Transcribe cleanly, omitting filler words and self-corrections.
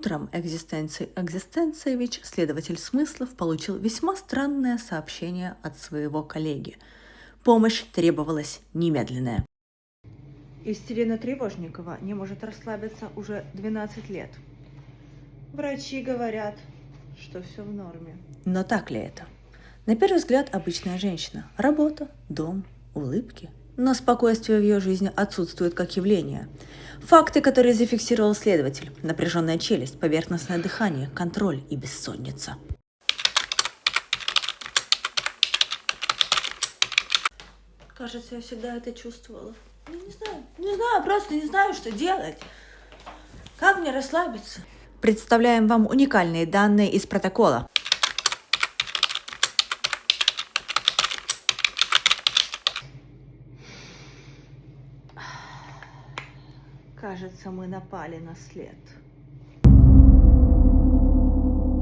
Утром Экзистенциевич, следователь смыслов, получил весьма странное сообщение от своего коллеги. Помощь требовалась немедленная. Истерина Тревожникова не может расслабиться уже 12 лет. Врачи говорят, что все в норме. Но так ли это? На первый взгляд обычная женщина. Работа, дом, улыбки. Но спокойствие в ее жизни отсутствует как явление. Факты, которые зафиксировал следователь. Напряженная челюсть, поверхностное дыхание, контроль и бессонница. Кажется, я всегда это чувствовала. Я не знаю, просто не знаю, что делать. Как мне расслабиться? Представляем вам уникальные данные из протокола. Кажется, мы напали на след.